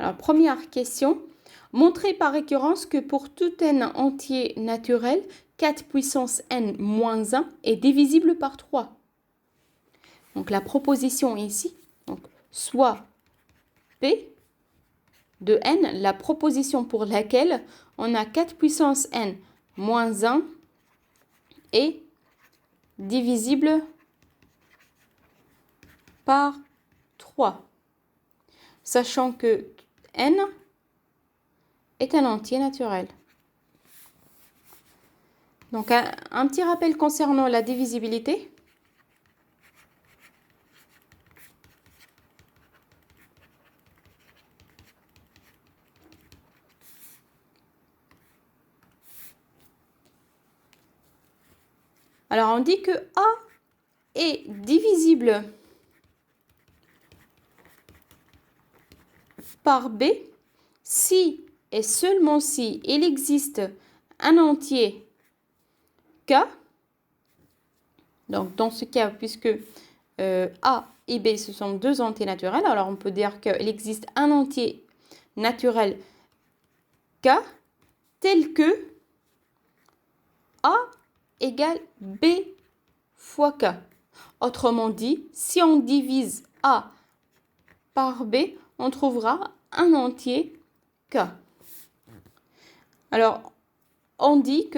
Alors, première question. Montrez par récurrence que pour tout n entier naturel, 4 puissance n moins 1 est divisible par 3. Donc la proposition ici, donc, soit P de n, la proposition pour laquelle on a 4 puissance n moins 1 est divisible par 3. Sachant que n est un entier naturel. Donc, un petit rappel concernant la divisibilité. Alors, on dit que A est divisible par B si et seulement si il existe un entier K. Donc, dans ce cas, puisque A et B, ce sont deux entiers naturels, alors on peut dire qu'il existe un entier naturel K tel que A égale B fois K. Autrement dit, si on divise A par B, on trouvera un entier K. Alors, on dit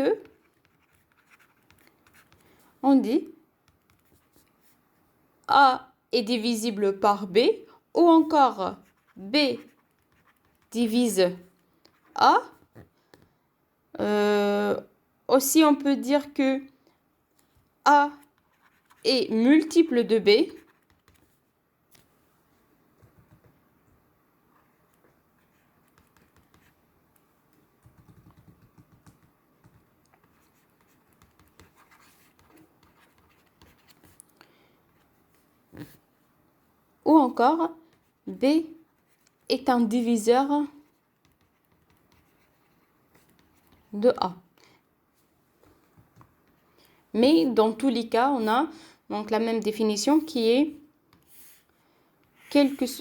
A est divisible par B, ou encore B divise A. Aussi, on peut dire que A est multiple de B. Ou encore, B est un diviseur de A. Mais dans tous les cas, on a donc la même définition qui est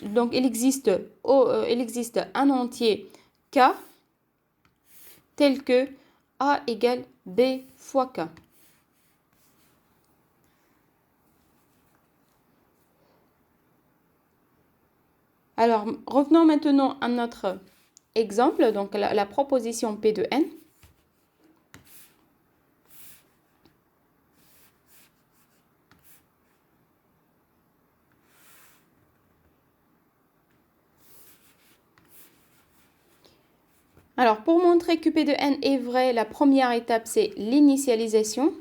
donc il existe un entier K tel que A égale B fois K. Alors, revenons maintenant à notre exemple, donc la proposition P de n. Alors, pour montrer que P de n est vrai, la première étape, c'est l'initialisation.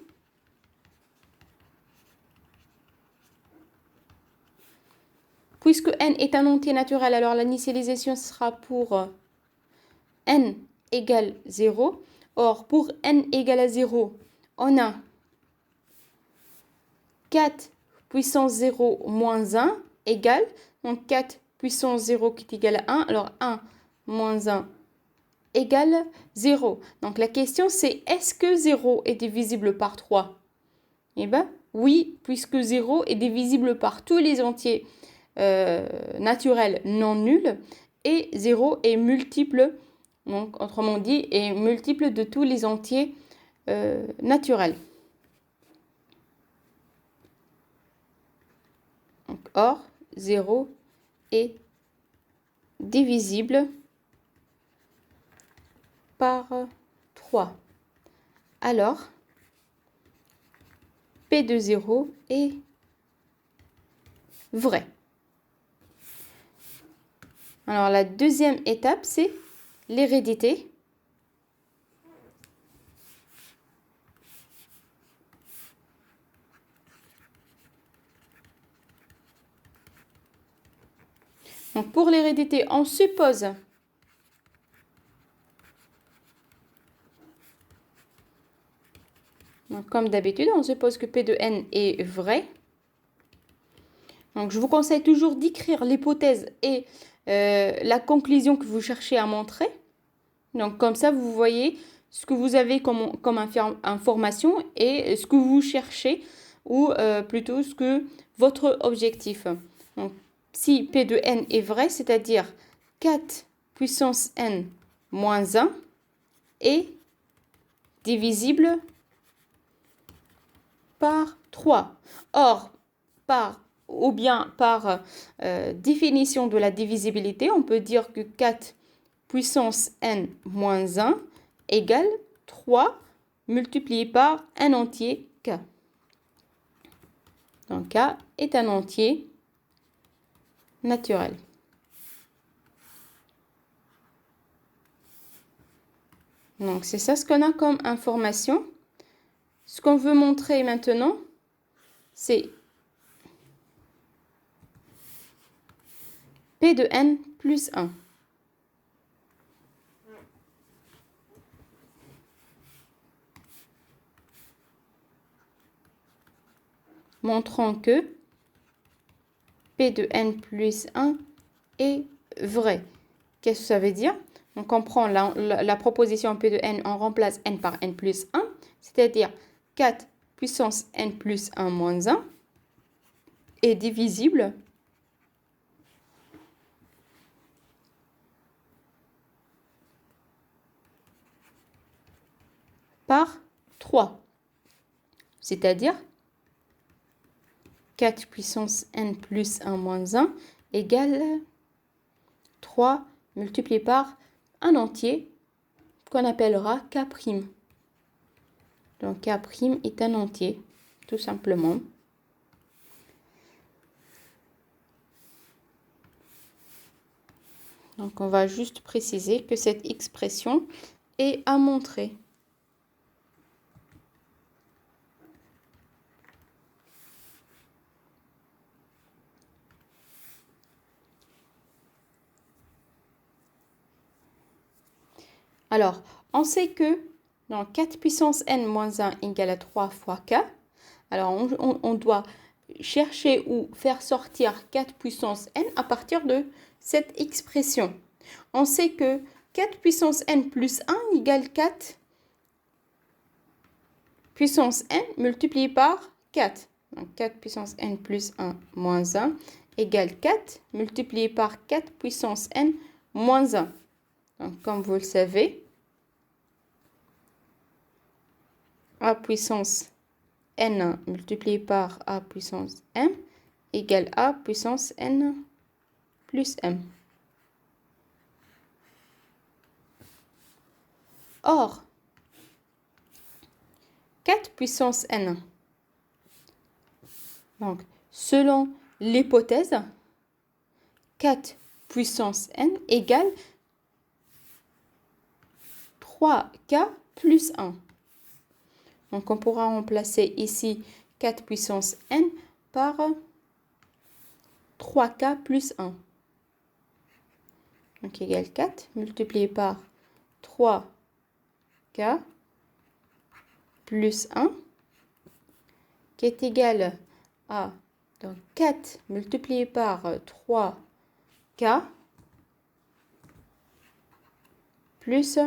Puisque n est un entier naturel, alors l'initialisation sera pour n égale 0. Or, pour n égale à 0, on a 4 puissance 0 moins 1 égale, donc 4 puissance 0 qui est égal à 1, alors 1 moins 1 égale 0. Donc la question c'est, est-ce que 0 est divisible par 3? Eh bien, oui, puisque 0 est divisible par tous les entiers naturels non nuls, et 0 est multiple, donc autrement dit, est multiple de tous les entiers naturels. Donc, or, 0 est divisible par 3. Alors, P de 0 est vrai. Alors, la deuxième étape, c'est l'hérédité. Donc, pour l'hérédité, on suppose donc, comme d'habitude, on suppose que P de n est vrai. Donc, je vous conseille toujours d'écrire l'hypothèse et la conclusion que vous cherchez à montrer. Donc, comme ça, vous voyez ce que vous avez comme information et ce que vous cherchez, ou plutôt ce que votre objectif. Donc, si P de n est vrai, c'est-à-dire 4 puissance n moins 1 est divisible par 3. Or, ou bien par définition de la divisibilité, on peut dire que 4 puissance n moins 1 égale 3 multiplié par un entier k. Donc k est un entier naturel. Donc c'est ça ce qu'on a comme information. Ce qu'on veut montrer maintenant, c'est P de n plus 1. Montrons que P de n plus 1 est vrai. Qu'est-ce que ça veut dire? Donc on prend la proposition P de n, on remplace n par n plus 1, c'est-à-dire 4 puissance n plus 1 moins 1 est divisible par 3. C'est-à-dire 4 puissance n plus 1 moins 1 égale 3 multiplié par un entier qu'on appellera k'. Donc k' est un entier, tout simplement. Donc on va juste préciser que cette expression est à montrer. Alors, on sait que dans 4 puissance n moins 1 égale à 3 fois k. Alors, on doit chercher ou faire sortir 4 puissance n à partir de cette expression. On sait que 4 puissance n plus 1 égale 4 puissance n multiplié par 4. Donc, 4 puissance n plus 1 moins 1 égale 4 multiplié par 4 puissance n moins 1. Donc, comme vous le savez, a puissance n multiplié par a puissance m égale a puissance n plus m. Or, 4 puissance n, donc selon l'hypothèse, 4 puissance n égale 3k plus 1. Donc, on pourra remplacer ici 4 puissance n par 3k plus 1. Donc, égale 4 multiplié par 3k plus 1 qui est égal à donc 4 multiplié par 3k plus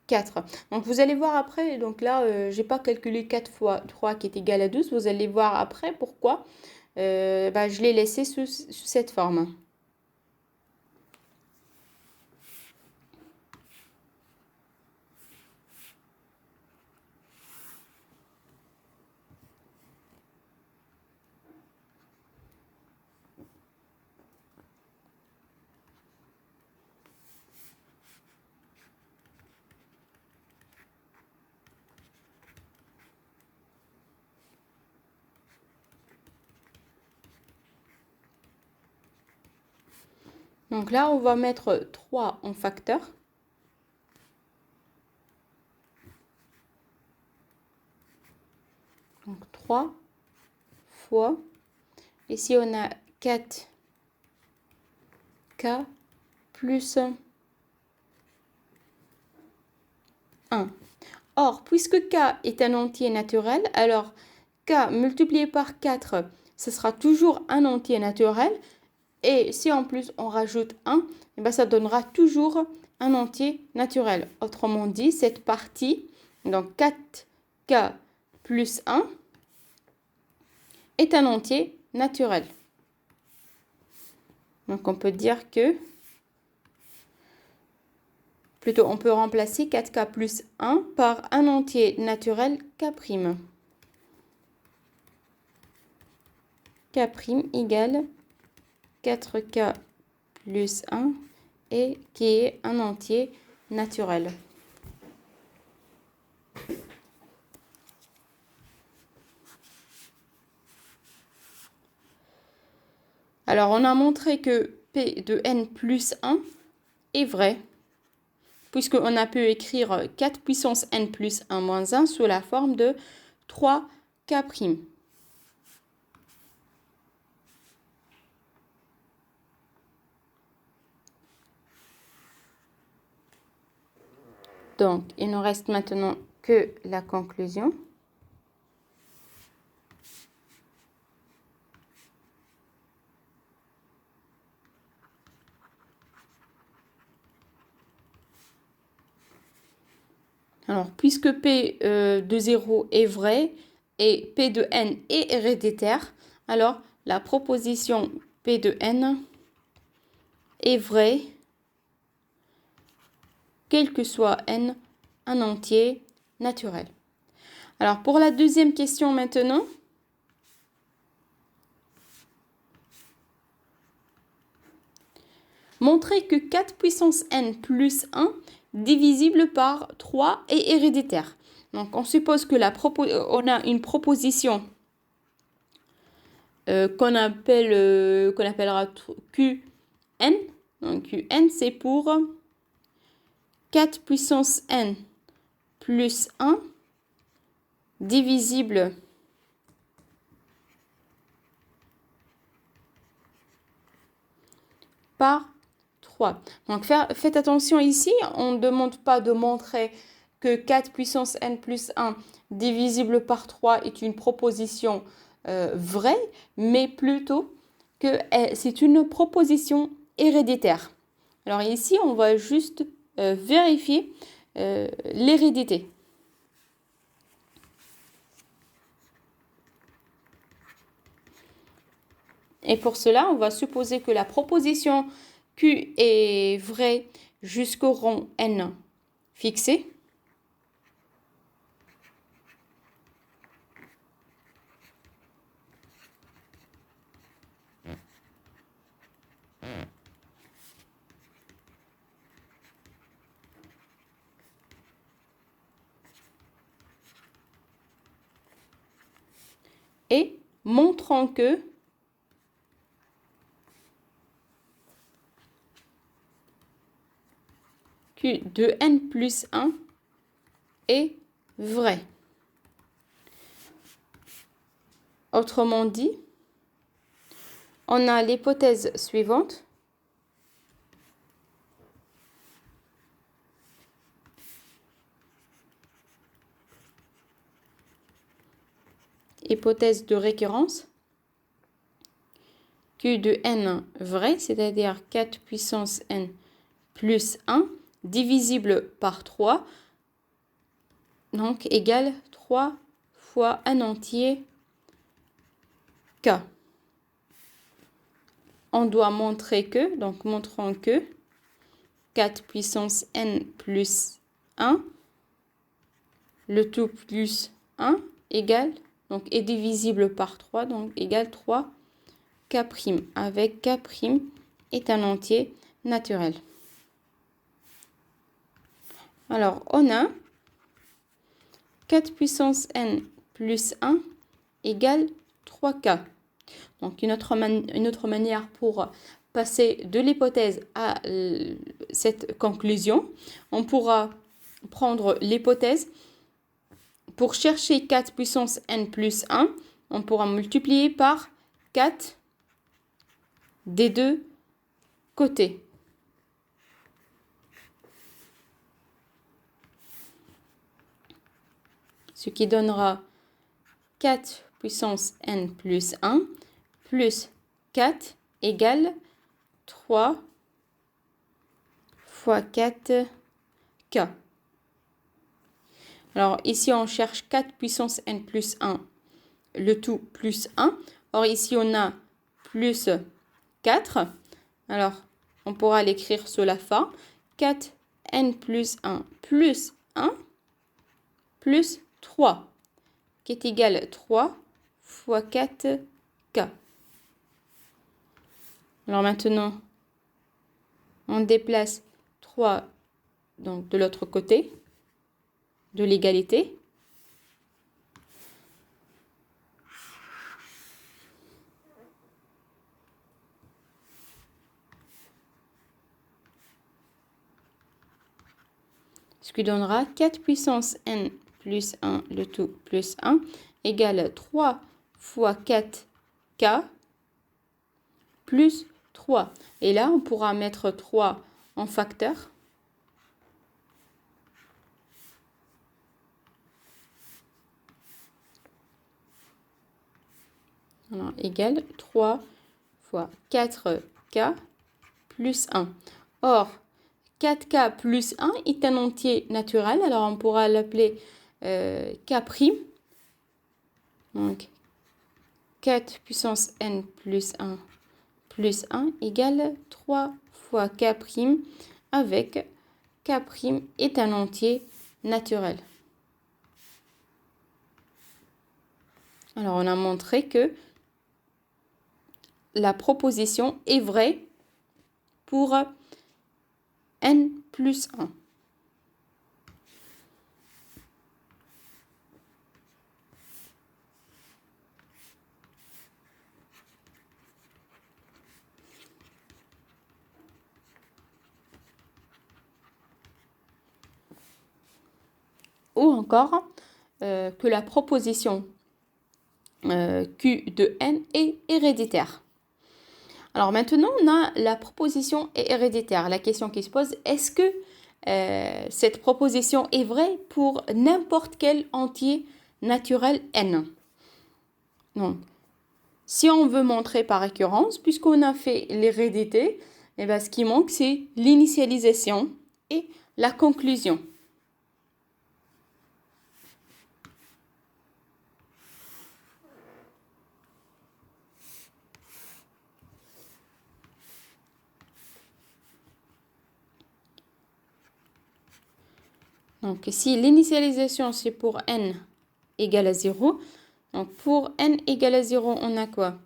4. Donc, vous allez voir après, donc là, je n'ai pas calculé 4 fois 3 qui est égal à 12. Vous allez voir après pourquoi je l'ai laissé sous cette forme. Donc là, on va mettre 3 en facteur. Donc 3 fois. Ici, on a 4k plus 1. Or, puisque k est un entier naturel, alors k multiplié par 4, ce sera toujours un entier naturel. Et si en plus on rajoute 1, ça donnera toujours un entier naturel. Autrement dit, cette partie, donc 4k plus 1, est un entier naturel. Donc on peut dire que Plutôt, on peut remplacer 4k plus 1 par un entier naturel k'. K' égale 4k plus 1 et qui est un entier naturel. Alors, on a montré que P de n plus 1 est vrai, puisqu'on a pu écrire 4 puissance n plus 1 moins 1 sous la forme de 3k'. Donc, il nous reste maintenant que la conclusion. Alors, puisque P de 0 est vrai et P de n est héréditaire, alors la proposition P de n est vraie, quel que soit n, un entier naturel. Alors, pour la deuxième question maintenant, montrer que 4 puissance n plus 1 divisible par 3 est héréditaire. Donc, on suppose que on a une proposition qu'on appellera Qn. Donc, Qn, c'est pour 4 puissance n plus 1 divisible par 3. Donc, faites attention ici, on ne demande pas de montrer que 4 puissance n plus 1 divisible par 3 est une proposition vraie, mais plutôt que c'est une proposition héréditaire. Alors ici, on va juste vérifier l'hérédité. Et pour cela, on va supposer que la proposition Q est vraie jusqu'au rang n fixé. Et montrant que Q de n plus 1 est vrai. Autrement dit, on a l'hypothèse suivante. Hypothèse de récurrence. Q de n vrai, c'est-à-dire 4 puissance n plus 1 divisible par 3, donc égale 3 fois un entier k. On doit montrer que, donc montrons que 4 puissance n plus 1, le tout plus 1 égale, donc est divisible par 3, donc égale 3 k', avec k' est un entier naturel. Alors, on a 4 puissance n plus 1 égale 3k. Donc, une autre manière pour passer de l'hypothèse à cette conclusion, on pourra prendre l'hypothèse. Pour chercher 4 puissance n plus 1, on pourra multiplier par 4 des deux côtés. Ce qui donnera 4 puissance n plus 1 plus 4 égale 3 fois 4k. Alors ici, on cherche 4 puissance n plus 1, le tout plus 1. Or ici, on a plus 4. Alors, on pourra l'écrire sous la fin. 4 n plus 1 plus 1 plus 3, qui est égal à 3 fois 4k. Alors maintenant, on déplace 3 donc, de l'autre côté de l'égalité. Ce qui donnera 4 puissance n plus 1, le tout plus 1, égale 3 fois 4k plus 3. Et là, on pourra mettre 3 en facteur. Alors, égale 3 fois 4k plus 1. Or, 4k plus 1 est un entier naturel, alors on pourra l'appeler k'. Donc, 4 puissance n plus 1 égale 3 fois k' avec k' est un entier naturel. Alors, on a montré que la proposition est vraie pour n plus 1. Ou encore que la proposition Q de n est héréditaire. Alors maintenant, on a la proposition est héréditaire. La question qui se pose, est-ce que cette proposition est vraie pour n'importe quel entier naturel n? Donc, si on veut montrer par récurrence, puisqu'on a fait l'hérédité, eh bien, ce qui manque, c'est l'initialisation et la conclusion. Donc, si l'initialisation, c'est pour n égale à 0, donc pour n égale à 0, on a quoi?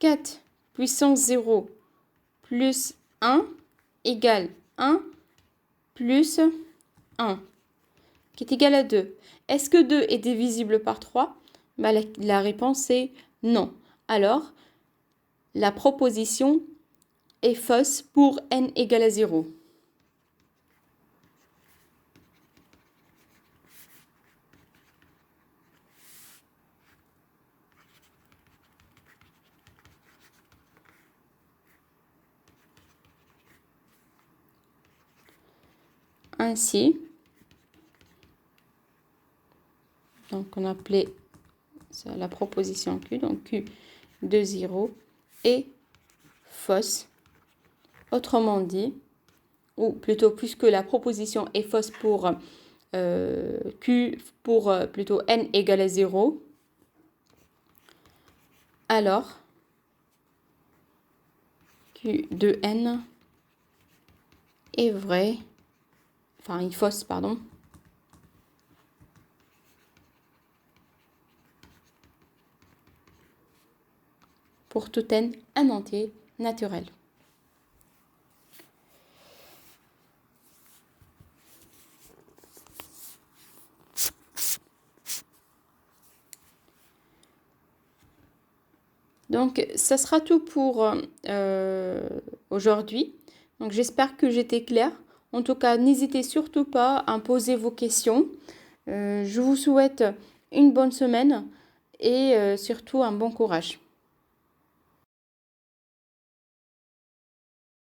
4 puissance 0 plus 1 égale 1 plus 1, qui est égal à 2. Est-ce que 2 est divisible par 3? Bah, la réponse est non. Alors, la proposition est fausse pour n égale à 0. Ainsi, donc on appelait ça la proposition Q, donc Q de 0 est fausse. Autrement dit, ou plutôt puisque la proposition est fausse pour Q, pour plutôt n égale à 0, alors Q de n est vrai, enfin est fausse, pardon. Pour tout n, un entier naturel. Donc, ça sera tout pour aujourd'hui. Donc, j'espère que j'étais claire. En tout cas, n'hésitez surtout pas à poser vos questions. Je vous souhaite une bonne semaine et surtout un bon courage.